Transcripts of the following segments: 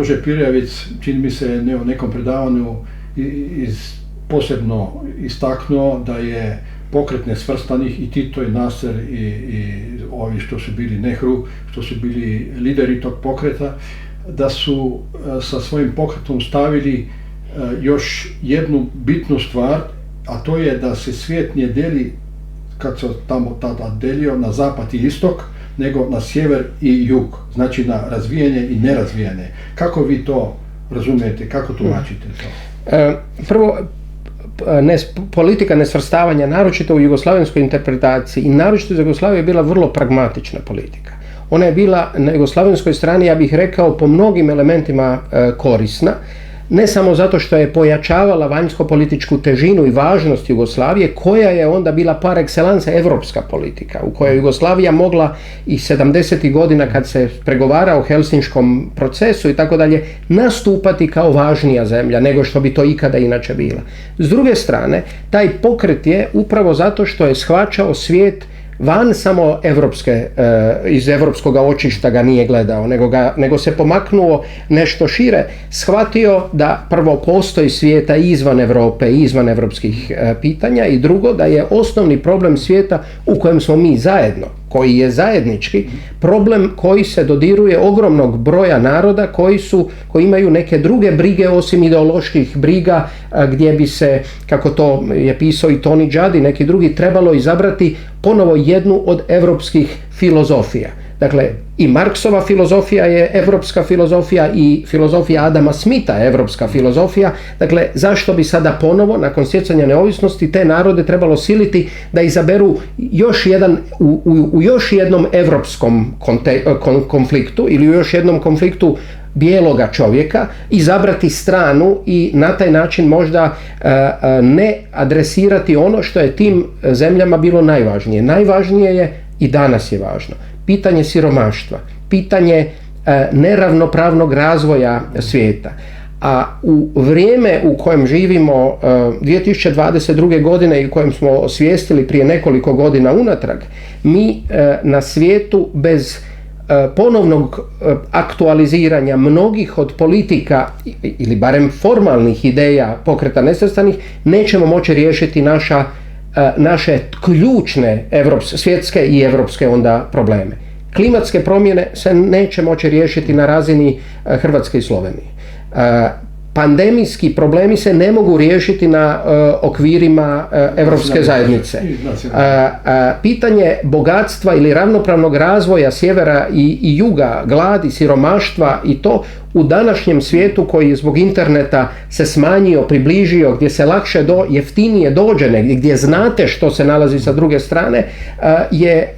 Jože Pirjavic, čini mi se u nekom predavanju posebno istaknuo da je pokret nesvrstanih i Tito i Nasser i ovi što su bili Nehru, što su bili lideri tog pokreta, da su sa svojim pokretom stavili još jednu bitnu stvar, a to je da se svijet ne deli, kad se tamo tada delio, na zapad i istok, nego na sjever i jug, znači na razvijene i nerazvijene. Kako vi to razumijete, kako tumačite to? Prvo, politika nesvrstavanja, naročito u jugoslavenskoj interpretaciji i naročito za Jugoslaviju, je bila vrlo pragmatična politika. Ona je bila na jugoslavenskoj strani, ja bih rekao, po mnogim elementima korisna, ne samo zato što je pojačavala vanjsko-političku težinu i važnost Jugoslavije, koja je onda bila par excellence evropska politika, u kojoj Jugoslavija mogla i 70. godina, kad se pregovara o Helsinškom procesu i tako dalje, nastupati kao važnija zemlja nego što bi to ikada inače bila. S druge strane, taj pokret je upravo zato što je shvaćao svijet van samo iz evropskog očišta ga nije gledao, nego se pomaknuo nešto šire, shvatio da prvo postoji svijeta izvan Europe i izvan evropskih pitanja, i drugo da je osnovni problem svijeta u kojem smo mi zajedno, koji je zajednički problem, koji se dodiruje ogromnog broja naroda koji imaju neke druge brige osim ideoloških briga, gdje bi se, kako to je pisao i Tony Judd i neki drugi, trebalo izabrati ponovo jednu od evropskih filozofija. Dakle, i Marksova filozofija je evropska filozofija i filozofija Adama Smitha je evropska filozofija. Dakle, zašto bi sada ponovo, nakon stjecanja neovisnosti, te narode trebalo siliti da izaberu u još jednom evropskom konfliktu ili u još jednom konfliktu bijeloga čovjeka, izabrati stranu i na taj način možda ne adresirati ono što je tim zemljama bilo najvažnije. Najvažnije je, i danas je važno, pitanje siromaštva, pitanje neravnopravnog razvoja svijeta. A u vrijeme u kojem živimo 2022. godine i u kojem smo osvijestili prije nekoliko godina unatrag, mi na svijetu bez ponovnog aktualiziranja mnogih od politika ili barem formalnih ideja pokreta nesvrstanih nećemo moći riješiti naše ključne svjetske i evropske onda probleme. Klimatske promjene se neće moći riješiti na razini Hrvatske i Slovenije. Pandemijski problemi se ne mogu riješiti na okvirima Evropske zajednice. Pitanje bogatstva ili ravnopravnog razvoja sjevera i juga, gladi, siromaštva i to u današnjem svijetu koji je zbog interneta se smanjio, približio, gdje se lakše jeftinije dođe negdje, gdje znate što se nalazi sa druge strane, je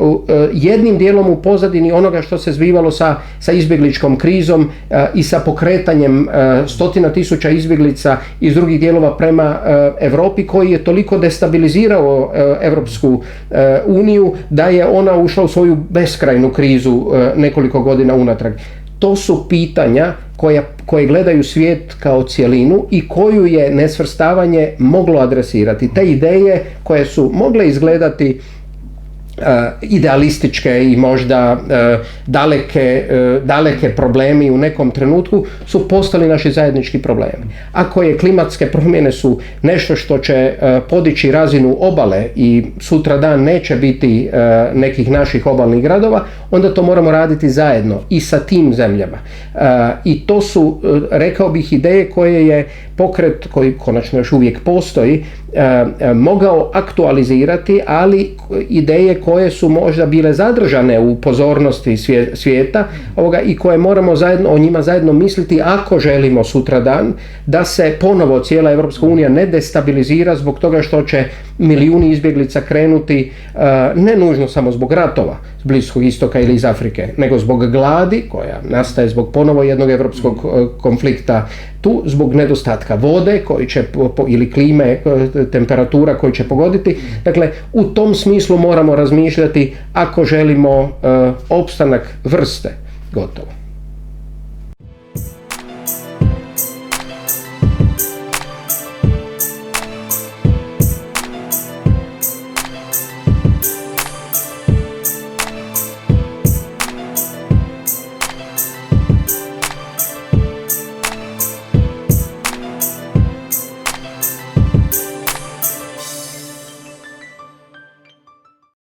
jednim dijelom u pozadini onoga što se zbivalo sa izbjegličkom krizom i sa pokretanjem stotina tisuća izbjeglica iz drugih dijelova prema Europi, koji je toliko destabilizirao Europsku uniju da je ona ušla u svoju beskrajnu krizu nekoliko godina unatrag. To su pitanja koje gledaju svijet kao cjelinu i koju je nesvrstavanje moglo adresirati. Te ideje koje su mogle izgledati idealističke i možda daleke problemi u nekom trenutku su postali naši zajednički problemi. Ako je klimatske promjene su nešto što će podići razinu obale i sutra dan neće biti nekih naših obalnih gradova, onda to moramo raditi zajedno i sa tim zemljama. I to su, rekao bih, ideje koje je pokret, koji konačno još uvijek postoji, mogao aktualizirati, ali ideje koje su možda bile zadržane u pozornosti svijeta i koje moramo o njima zajedno misliti ako želimo sutradan da se ponovo cijela Europska unija ne destabilizira zbog toga što će milijuni izbjeglica krenuti ne nužno samo zbog ratova s Bliskog istoka ili iz Afrike, nego zbog gladi koja nastaje zbog ponovo jednog europskog konflikta tu, zbog nedostatka vode koji će, ili klime, temperatura koji će pogoditi. Dakle, u tom smislu moramo razmišljati ako želimo opstanak vrste. Gotovo.